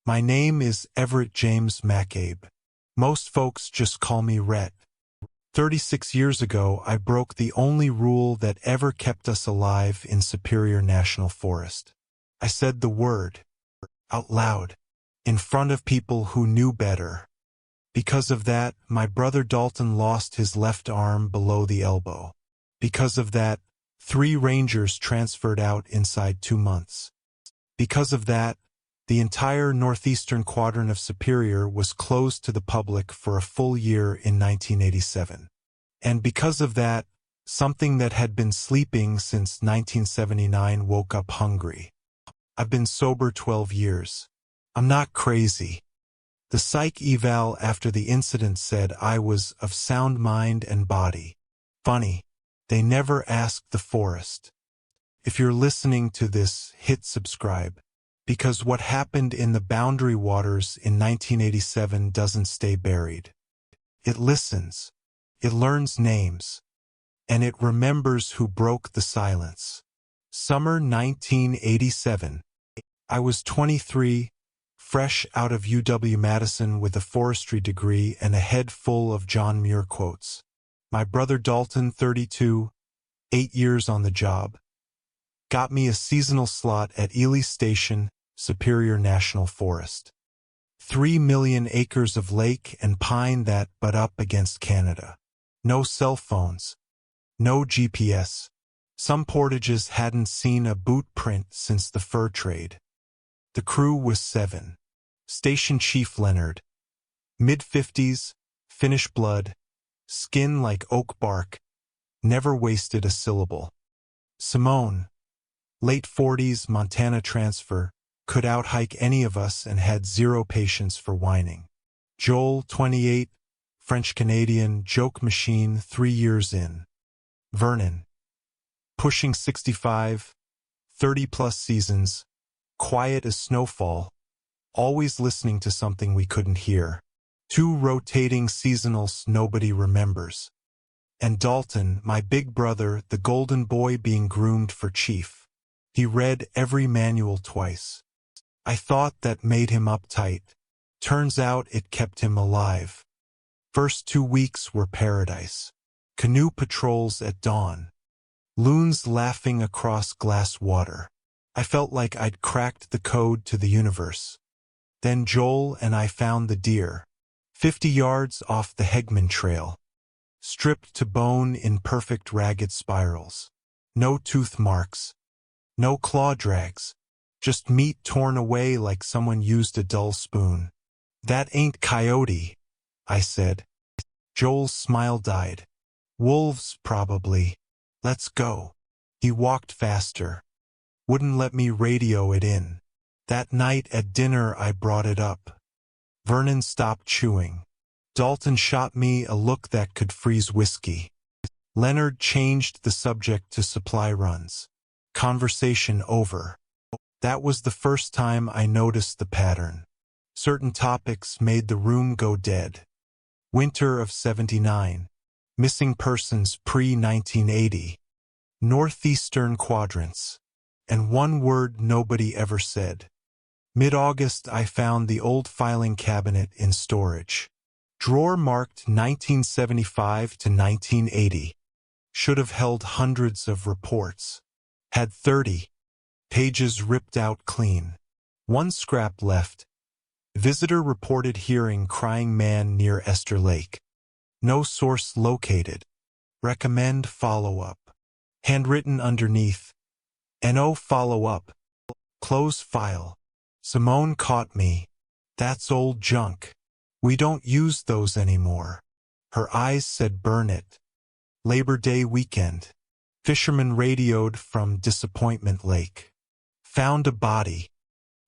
My name is Everett James Makabe. Most folks just call me Rhett. 36 years ago, I broke the only rule that ever kept us alive in Superior National Forest. I said the word, out loud, in front of people who knew better. Because of that, my brother Dalton lost his left arm below the elbow. Because of that, 3 Rangers transferred out inside 2 months. Because of that, the entire northeastern quadrant of Superior was closed to the public for a full year in 1987. And because of that, something that had been sleeping since 1979 woke up hungry. I've been sober 12 years. I'm not crazy. The psych eval after the incident said I was of sound mind and body. Funny, they never asked the forest. If you're listening to this, hit subscribe. Because what happened in the Boundary Waters in 1987 doesn't stay buried. It listens, it learns names, and it remembers who broke the silence. Summer 1987. I was 23, fresh out of UW-Madison with a forestry degree and a head full of John Muir quotes. My brother Dalton, 32, 8 years on the job, got me a seasonal slot at Ely Station, Superior National Forest. 3 million acres of lake and pine that butt up against Canada. No cell phones. No GPS. Some portages hadn't seen a boot print since the fur trade. The crew was 7. Station Chief Leonard. Mid-50s, Finnish blood, skin like oak bark, never wasted a syllable. Simone, late 40s, Montana transfer, could outhike any of us and had 0 patience for whining. Joel, 28, French-Canadian, joke machine, 3 years in. Vernon, pushing 65, 30-plus seasons, quiet as snowfall, always listening to something we couldn't hear. 2 rotating seasonals nobody remembers. And Dalton, my big brother, the golden boy being groomed for chief. He read every manual twice. I thought that made him uptight. Turns out it kept him alive. First 2 weeks were paradise. Canoe patrols at dawn. Loons laughing across glass water. I felt like I'd cracked the code to the universe. Then Joel and I found the deer. 50 yards off the Hegman Trail. Stripped to bone in perfect ragged spirals. No tooth marks. No claw drags. Just meat torn away like someone used a dull spoon. That ain't coyote, I said. Joel's smile died. Wolves, probably. Let's go. He walked faster. Wouldn't let me radio it in. That night at dinner I brought it up. Vernon stopped chewing. Dalton shot me a look that could freeze whiskey. Leonard changed the subject to supply runs. Conversation over. That was the first time I noticed the pattern. Certain topics made the room go dead. Winter of 79. Missing persons pre-1980. Northeastern quadrants. And one word nobody ever said. Mid-August I found the old filing cabinet in storage. Drawer marked 1975 to 1980. Should have held hundreds of reports. Had 30. Pages ripped out clean. 1 scrap left. Visitor reported hearing crying man near Esther Lake. No source located. Recommend follow-up. Handwritten underneath. No follow-up. Close file. Simone caught me. That's old junk. We don't use those anymore. Her eyes said burn it. Labor Day weekend. Fisherman radioed from Disappointment Lake. Found a body.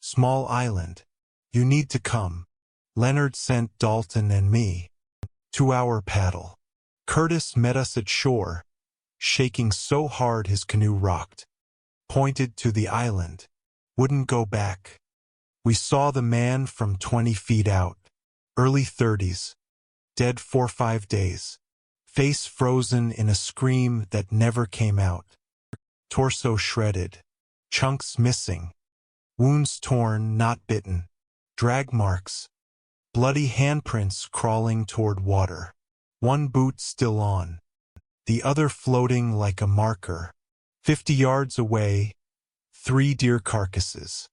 Small island. You need to come. Leonard sent Dalton and me. 2-hour paddle. Curtis met us at shore, shaking so hard his canoe rocked. Pointed to the island. Wouldn't go back. We saw the man from 20 feet out. Early 30s. Dead 4-5 days. Face frozen in a scream that never came out. Torso shredded. Chunks missing. Wounds torn, not bitten. Drag marks. Bloody handprints crawling toward water. One boot still on. The other floating like a marker. 50 yards away, 3 deer carcasses.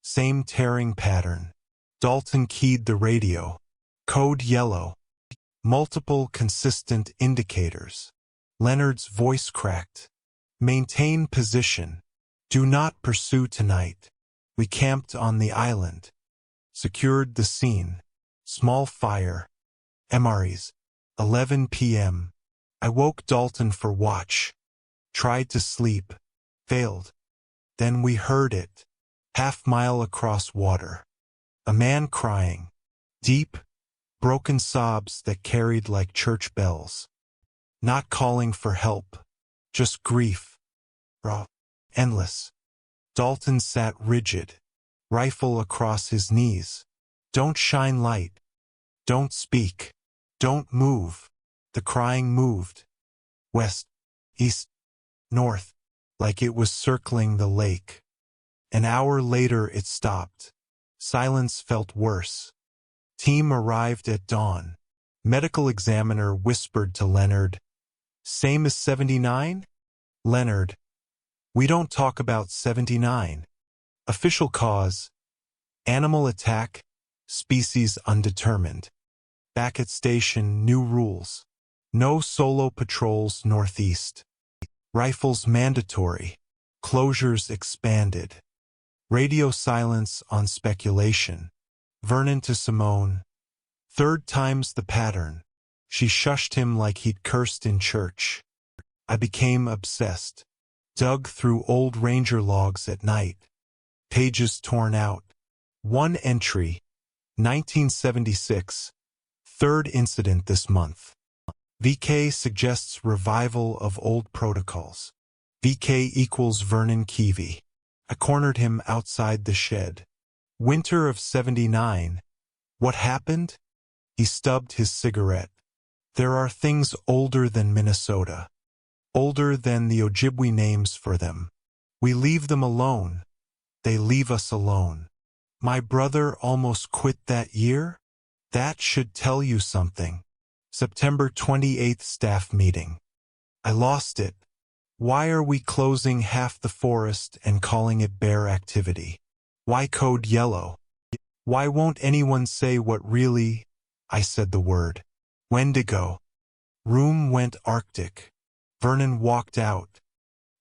Same tearing pattern. Dalton keyed the radio. Code yellow. Multiple consistent indicators. Leonard's voice cracked. Maintain position. Do not pursue tonight. We camped on the island. Secured the scene. Small fire. MREs. 11 p.m. I woke Dalton for watch. Tried to sleep. Failed. Then we heard it. Half-mile across water. A man crying. Deep, broken sobs that carried like church bells. Not calling for help. Just grief. Raw. Endless. Dalton sat rigid. Rifle across his knees. Don't shine light. Don't speak. Don't move. The crying moved. West, east, north, like it was circling the lake. An hour later it stopped. Silence felt worse. Team arrived at dawn. Medical examiner whispered to Leonard, "Same as 79? Leonard, "We don't talk about 79. Official cause, animal attack, species undetermined. Back at station, new rules. No solo patrols northeast. Rifles mandatory. Closures expanded. Radio silence on speculation. Vernon to Simone. Third time's the pattern. She shushed him like he'd cursed in church. I became obsessed. Dug through old ranger logs at night. Pages torn out. One entry. 1976. Third incident this month. VK suggests revival of old protocols. VK equals Vernon Keevy. I cornered him outside the shed. Winter of 79. What happened? He stubbed his cigarette. There are things older than Minnesota. Older than the Ojibwe names for them. We leave them alone. They leave us alone. My brother almost quit that year? That should tell you something. September 28th staff meeting. I lost it. Why are we closing half the forest and calling it bear activity? Why code yellow? Why won't anyone say what really? I said the word. Wendigo. Room went arctic. Vernon walked out.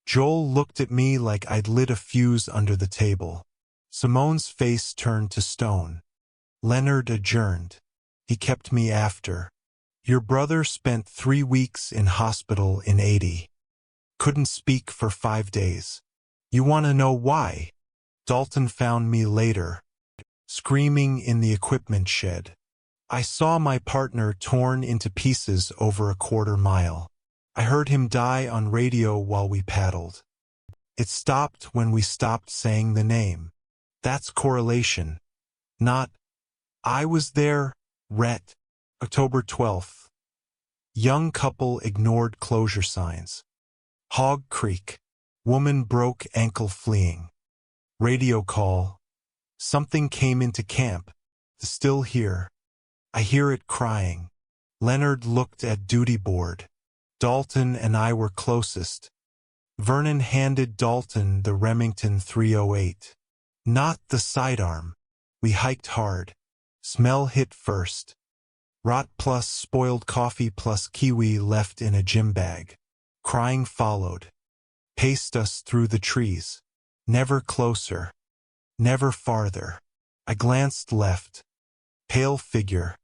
Joel looked at me like I'd lit a fuse under the table. Simone's face turned to stone. Leonard adjourned. He kept me after. Your brother spent 3 weeks in hospital in 80. Couldn't speak for 5 days. You want to know why? Dalton found me later, screaming in the equipment shed. I saw my partner torn into pieces over a quarter mile. I heard him die on radio while we paddled. It stopped when we stopped saying the name. That's correlation. Not, I was there, Rhett. October 12th. Young couple ignored closure signs. Hog Creek. Woman broke ankle fleeing. Radio call. Something came into camp. Still here. I hear it crying. Leonard looked at duty board. Dalton and I were closest. Vernon handed Dalton the Remington 308. Not the sidearm. We hiked hard. Smell hit first. Rot plus spoiled coffee plus kiwi left in a gym bag. Crying followed. Paced us through the trees. Never closer. Never farther. I glanced left. Pale figure.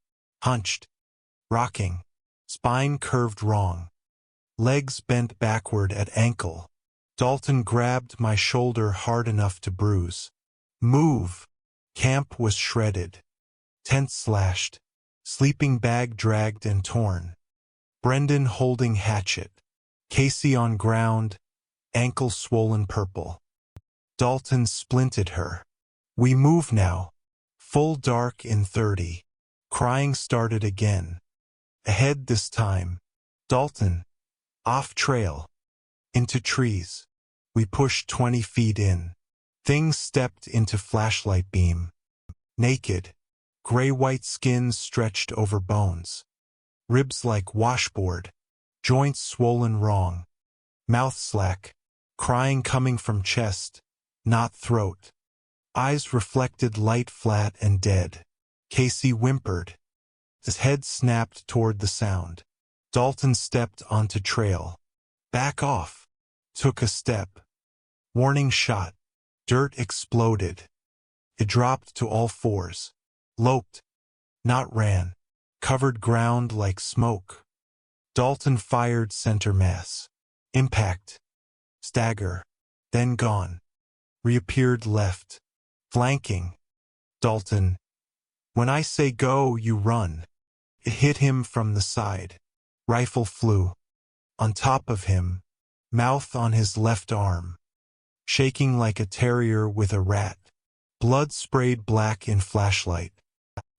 Hunched. Rocking. Spine curved wrong. Legs bent backward at ankle. Dalton grabbed my shoulder hard enough to bruise. Move. Camp was shredded. Tent slashed. Sleeping bag dragged and torn. Brendan holding hatchet. Casey on ground. Ankle swollen purple. Dalton splinted her. We move now. Full dark in 30. Crying started again. Ahead this time. Dalton. Off trail. Into trees. We pushed 20 feet in. Things stepped into flashlight beam. naked, gray-white skin stretched over bones, ribs like washboard, joints swollen wrong, mouth slack, crying coming from chest, not throat. Eyes reflected light, flat and dead. Casey whimpered. His head snapped toward the sound. Dalton stepped onto trail. Back off. Took a step. Warning shot. Dirt exploded. It dropped to all fours. Loped. Not ran. Covered ground like smoke. Dalton fired center mass. Impact. Stagger. Then gone. Reappeared left. Flanking. Dalton. When I say go, you run. It hit him from the side. Rifle flew. On top of him. Mouth on his left arm. Shaking like a terrier with a rat. Blood sprayed black in flashlight.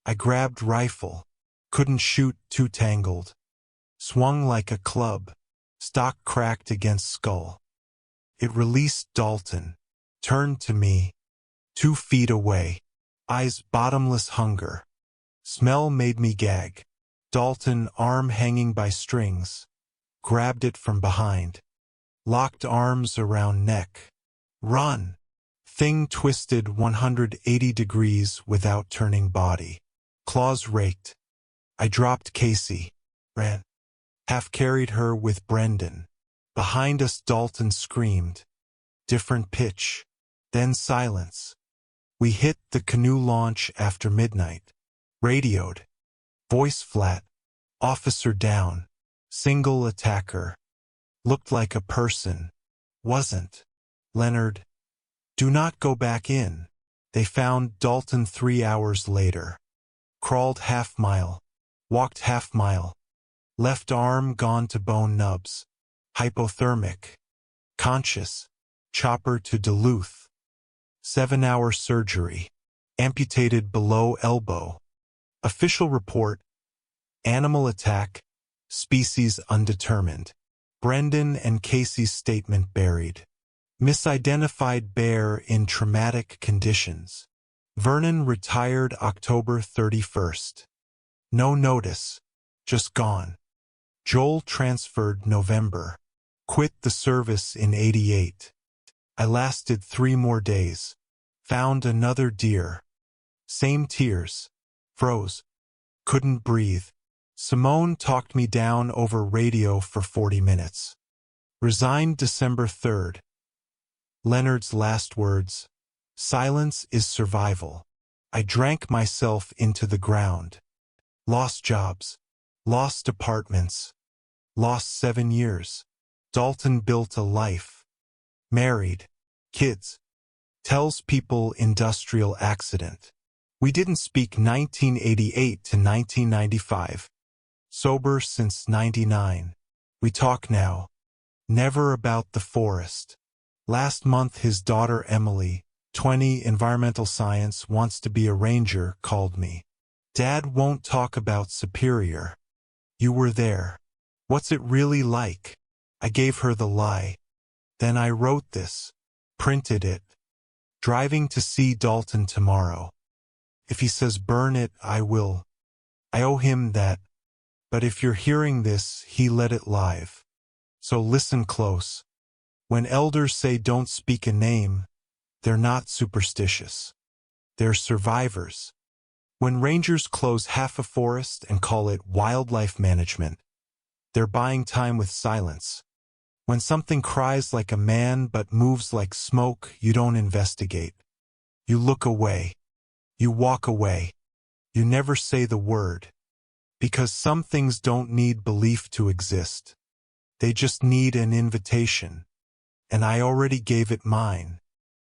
I grabbed rifle. Couldn't shoot, too tangled. Swung like a club. Stock cracked against skull. It released Dalton. Turned to me. 2 feet away. Eyes bottomless hunger. Smell made me gag. Dalton, arm hanging by strings. Grabbed it from behind. Locked arms around neck. Run! Thing twisted 180 degrees without turning body. Claws raked. I dropped Casey. Ran. Half carried her with Brendan. Behind us Dalton screamed. Different pitch. Then silence. We hit the canoe launch after midnight. Radioed. Voice flat. Officer down. Single attacker. Looked like a person. Wasn't. Leonard. Do not go back in. They found Dalton 3 hours later. Crawled half-mile. Walked half-mile. Left arm gone to bone nubs. Hypothermic. Conscious. Chopper to Duluth. 7-hour surgery. Amputated below elbow. Official report. Animal attack. Species undetermined. Brendan and Casey's statement buried. Misidentified bear in traumatic conditions. Vernon retired October 31st. No notice. Just gone. Joel transferred November. Quit the service in '88. I lasted 3 more days. Found another deer. Same tears. Froze. Couldn't breathe. Simone talked me down over radio for 40 minutes. Resigned December 3rd. Leonard's last words. Silence is survival. I drank myself into the ground. Lost jobs. Lost apartments. Lost 7 years. Dalton built a life. Married. Kids. Tells people industrial accident. We didn't speak 1988 to 1995. Sober since '99. We talk now. Never about the forest. Last month his daughter Emily, 20, environmental science, wants to be a ranger, called me. Dad won't talk about Superior. You were there. What's it really like? I gave her the lie. Then I wrote this. Printed it. Driving to see Dalton tomorrow. If he says burn it, I will. I owe him that. But if you're hearing this, he let it live. So listen close. When elders say don't speak a name, they're not superstitious. They're survivors. When rangers close half a forest and call it wildlife management, they're buying time with silence. When something cries like a man but moves like smoke, you don't investigate. You look away. You walk away. You never say the word. Because some things don't need belief to exist. They just need an invitation. And I already gave it mine.